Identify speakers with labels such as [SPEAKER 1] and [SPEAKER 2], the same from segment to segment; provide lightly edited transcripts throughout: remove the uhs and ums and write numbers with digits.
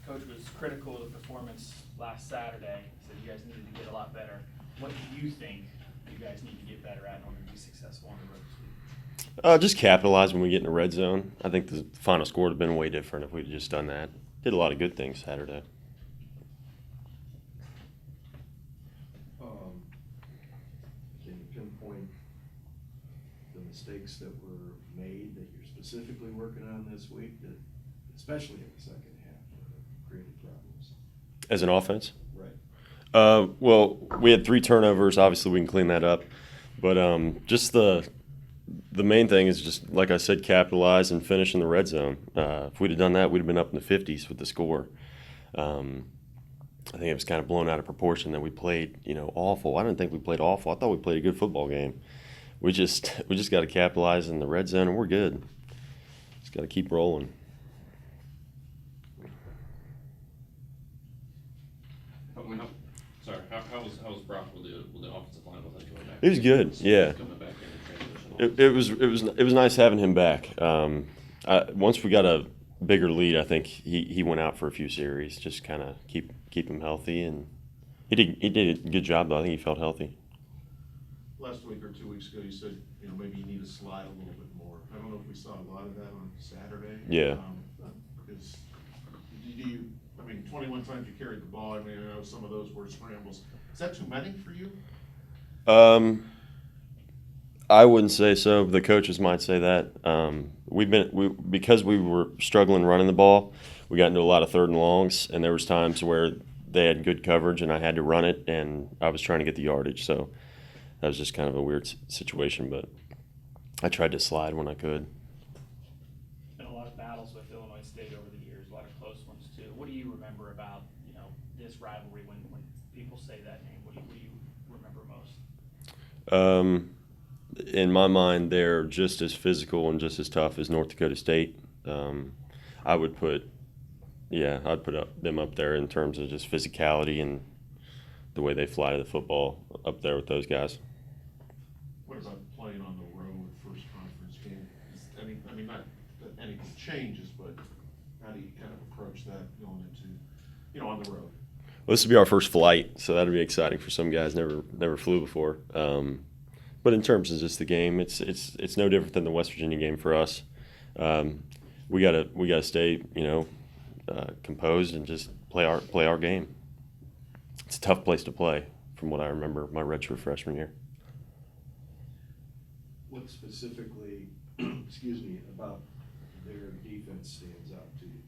[SPEAKER 1] Coach was critical of the performance last Saturday, said you guys needed to get a lot better. What do you think you guys need to get better at in order to be successful on the road this week?
[SPEAKER 2] Just capitalize when we get in the red zone. I think the final score would have been way different if we'd just done that. Did a lot of good things Saturday.
[SPEAKER 3] Can you pinpoint the mistakes that were made that you're specifically working on this week, that, especially in the second half, created problems?
[SPEAKER 2] As an offense?
[SPEAKER 3] Right.
[SPEAKER 2] Well, we had 3 turnovers. Obviously, we can clean that up. But just the main thing is just, like I said, capitalize and finish in the red zone. If we'd have done that, we'd have been up in the 50s with the score. I think it was kind of blown out of proportion that we played, awful. I didn't think we played awful. I thought we played a good football game. We just got to capitalize in the red zone, and we're good. Just got to keep rolling.
[SPEAKER 4] How was Brock with the offensive line with that coming back?
[SPEAKER 2] It was good, yeah.
[SPEAKER 4] Coming back in the transition.
[SPEAKER 2] It was nice having him back. Once we got a bigger lead, I think he went out for a few series, just kind of keep him healthy, and he did a good job though. I think he felt healthy.
[SPEAKER 5] Last week or 2 weeks ago, you said maybe you need to slide a little bit more. I don't know if we saw a lot of that on Saturday.
[SPEAKER 2] Yeah.
[SPEAKER 5] Because 21 times you carried the ball. I know some of those were scrambles. Is that too many for you?
[SPEAKER 2] I wouldn't say so. The coaches might say that. Because we were struggling running the ball, we got into a lot of 3rd and longs, and there was times where they had good coverage and I had to run it, and I was trying to get the yardage. So that was just kind of a weird situation, but I tried to slide when I could.
[SPEAKER 1] Been a lot of battles with Illinois State over the years, a lot of close ones too. What do you remember about this rivalry when people say that name? What do you remember most?
[SPEAKER 2] In my mind, they're just as physical and just as tough as North Dakota State. I'd put them up there in terms of just physicality and the way they fly to the football, up there with those guys.
[SPEAKER 5] What about playing on the road first conference game? Not that anything changes, but how do you kind of approach that going into, on the road?
[SPEAKER 2] Well, this will be our first flight, so that'll be exciting for some guys. Never flew before. But in terms of just the game, it's no different than the West Virginia game for us. We gotta stay, composed and just play our game. It's a tough place to play, from what I remember my redshirt freshman year.
[SPEAKER 3] What specifically, about their defense stands out to you?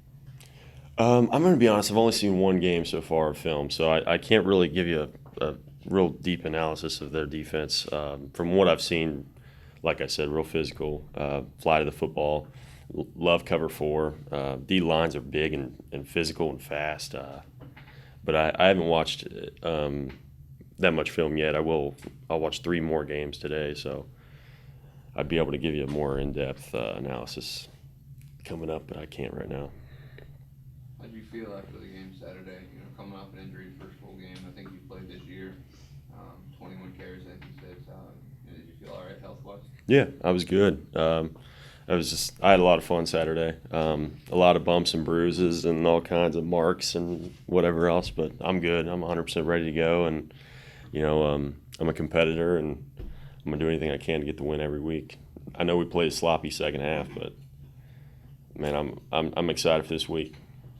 [SPEAKER 2] I'm going to be honest. I've only seen one game so far of film, so I can't really give you a real deep analysis of their defense. From what I've seen, like I said, real physical, fly to the football, love cover 4. D lines are big and physical and fast. But I haven't watched that much film yet. I'll watch 3 more games today, so I'd be able to give you a more in-depth analysis coming up, but I can't right now.
[SPEAKER 6] How did you feel after the game Saturday? Coming off an injury, first full game I think you played this year, 21 carries I think you said. Did you feel all right health-wise?
[SPEAKER 2] Yeah, I was good. I had a lot of fun Saturday. A lot of bumps and bruises and all kinds of marks and whatever else, but I'm good. I'm 100% ready to go, and I'm a competitor, and I'm gonna do anything I can to get the win every week. I know we played a sloppy second half, but man, I'm excited for this week.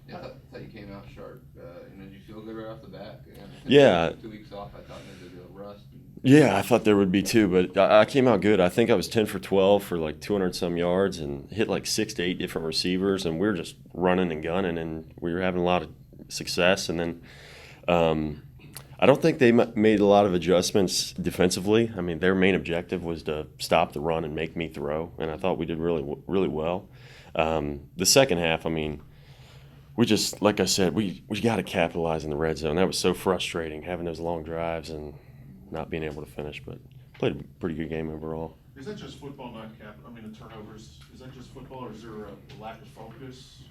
[SPEAKER 6] Yeah, I thought you came out sharp. Did you feel good right off the bat?
[SPEAKER 2] Yeah.
[SPEAKER 6] 2 weeks off, I thought maybe there'd be a rust.
[SPEAKER 2] Yeah, I thought there would be too, but I came out good. I think I was 10 for 12 for like 200-some yards and hit like 6 to 8 different receivers, and we were just running and gunning, and we were having a lot of success. And then I don't think they made a lot of adjustments defensively. Their main objective was to stop the run and make me throw, and I thought we did really, really well. The second half, we just, like I said, we got to capitalize in the red zone. That was so frustrating, having those long drives and not being able to finish, but played a pretty good game overall.
[SPEAKER 5] Is that just football, not the turnovers? Is that just football, or is there a lack of focus?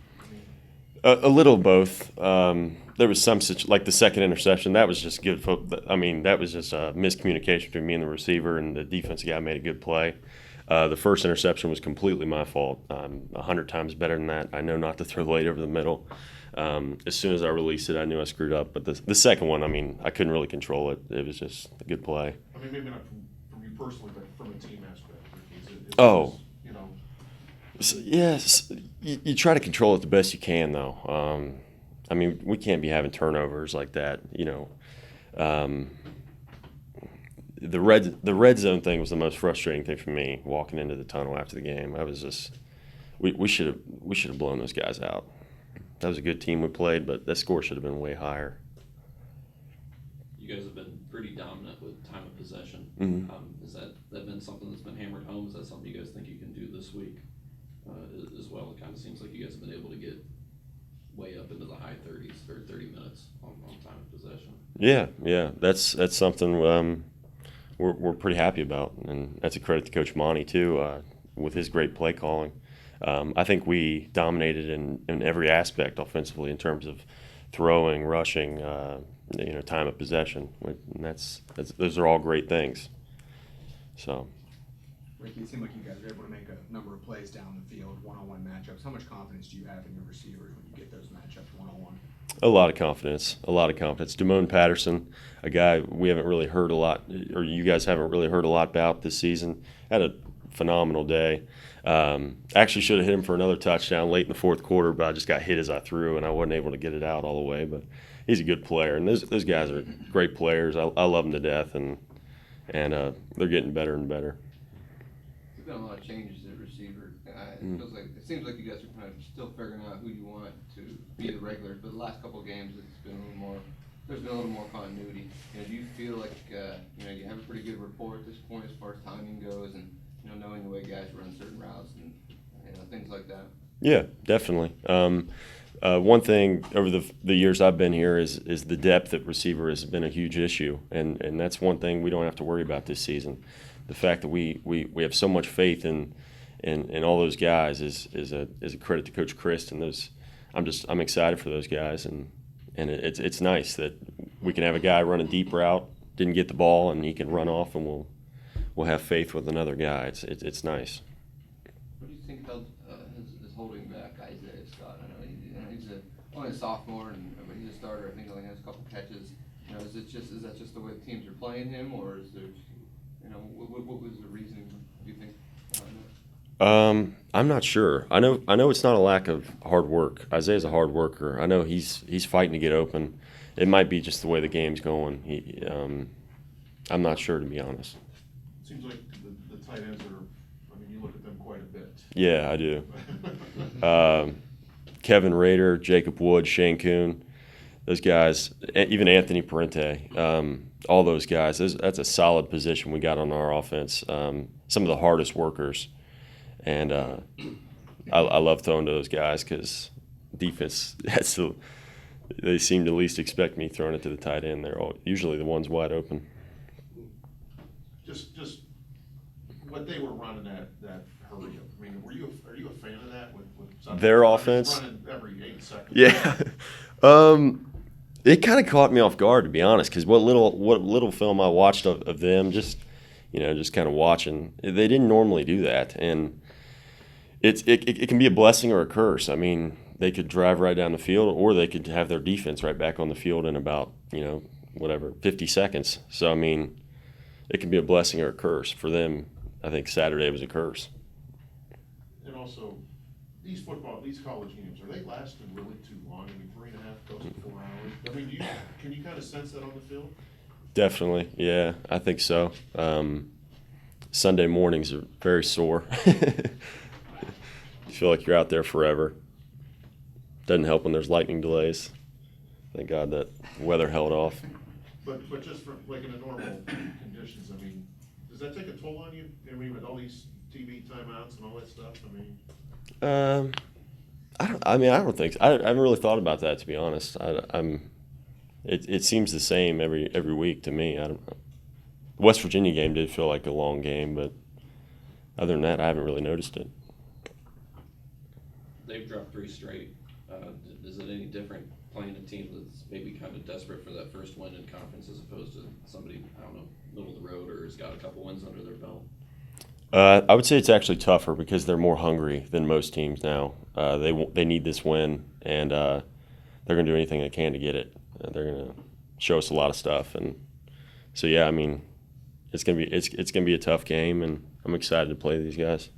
[SPEAKER 2] A little both. There was some like the second interception. That was just good. That was just a miscommunication between me and the receiver, and the defensive guy made a good play. The first interception was completely my fault. I'm 100 times better than that. I know not to throw late over the middle. As soon as I released it, I knew I screwed up. But the second one, I mean, I couldn't really control it. It was just a good play.
[SPEAKER 5] I mean, maybe not from you personally, but from a team aspect.
[SPEAKER 2] Oh.
[SPEAKER 5] You know.
[SPEAKER 2] So, yes, you try to control it the best you can, though. I mean, we can't be having turnovers like that. The red zone thing was the most frustrating thing for me walking into the tunnel after the game. I was just we should have blown those guys out. That was a good team we played, but that score should have been way higher.
[SPEAKER 4] You guys have been pretty dominant with time of possession.
[SPEAKER 2] Mhm.
[SPEAKER 4] Has that been something that's been hammered home? Is that something you guys think you can do this week as well? It kind of seems like you guys have been able to get way up into the high 30s or 30 minutes on time of possession.
[SPEAKER 2] Yeah, that's something we're pretty happy about, and that's a credit to Coach Monty too, with his great play calling. I think we dominated in every aspect offensively in terms of throwing, rushing, time of possession. And those are all great things. So.
[SPEAKER 7] Ricky, it seemed like you guys were able to make a number of plays down the field, one-on-one matchups. How much confidence do you have in your receivers when you get those matchups one-on-one?
[SPEAKER 2] A lot of confidence. Damone Patterson, a guy we haven't really heard a lot, or you guys haven't really heard a lot about this season, had a phenomenal day. Actually should have hit him for another touchdown late in the fourth quarter, but I just got hit as I threw, and I wasn't able to get it out all the way. But he's a good player, and those guys are great players. I love them to death, and they're getting better and better.
[SPEAKER 6] There's been a lot of changes at receiver. It seems like you guys are kind of still figuring out who you want to be the regulars, but the last couple of games it's been a little more. There's been a little more continuity. Do you feel like you have a pretty good rapport at this point as far as timing goes, and knowing the way guys run certain routes and things like that?
[SPEAKER 2] Yeah, definitely. One thing over the years I've been here is the depth at receiver has been a huge issue, and that's one thing we don't have to worry about this season. The fact that we have so much faith in all those guys is a credit to Coach Christ, and I'm excited for those guys, and it's nice that we can have a guy run a deep route, didn't get the ball, and he can run off, and we'll have faith with another guy. It's nice.
[SPEAKER 6] What do you think held is holding back Isaiah Scott? I know he's only a sophomore, but he's a starter. I think he only has a couple catches. Is that just the way the teams are playing him, or is there, what was the reasoning? Do you think?
[SPEAKER 2] I'm not sure. I know it's not a lack of hard work. Isaiah's a hard worker. I know he's fighting to get open. It might be just the way the game's going. I'm not sure, to be honest.
[SPEAKER 5] It seems like the tight ends you look at them quite a bit.
[SPEAKER 2] Yeah, I do. Kevin Rader, Jacob Wood, Shane Kuhn, those guys, even Anthony Parente, all those guys, that's a solid position we got on our offense. Some of the hardest workers. And I love throwing to those guys because defense, they seem to least expect me throwing it to the tight end. They're usually the ones wide open.
[SPEAKER 5] Just what they were running that hurry up. I mean, are you a fan of that with
[SPEAKER 2] their offense?
[SPEAKER 5] Running every 8 seconds.
[SPEAKER 2] Yeah. It kind of caught me off guard, to be honest, because what little film I watched of them, just kind of watching, they didn't normally do that, and it can be a blessing or a curse. I mean, they could drive right down the field, or they could have their defense right back on the field in about 50 seconds. So I mean, it can be a blessing or a curse for them. I think Saturday was a curse.
[SPEAKER 5] And also, these college games, are they lasting really too long? I mean, 3.5, close to 4 hours. I mean, can you kind of sense that on the field?
[SPEAKER 2] Definitely, yeah, I think so. Sunday mornings are very sore. You feel like you're out there forever. Doesn't help when there's lightning delays. Thank God that weather held off.
[SPEAKER 5] But just for like in a normal conditions, I mean, does that take a toll on you? I mean, with all these TV timeouts and all that stuff. I mean,
[SPEAKER 2] I don't think so. I haven't really thought about that, to be honest. It seems the same every week to me. I don't know. The West Virginia game did feel like a long game, but other than that, I haven't really noticed it.
[SPEAKER 4] They've dropped 3 straight. Is it any different playing a team that's maybe kind of desperate for that first win in conference as opposed to somebody, I don't know, middle of the road or has got a couple wins under their belt?
[SPEAKER 2] I would say it's actually tougher because they're more hungry than most teams now. They need this win, and they're going to do anything they can to get it. They're going to show us a lot of stuff, and so yeah, I mean, it's gonna be a tough game, and I'm excited to play these guys.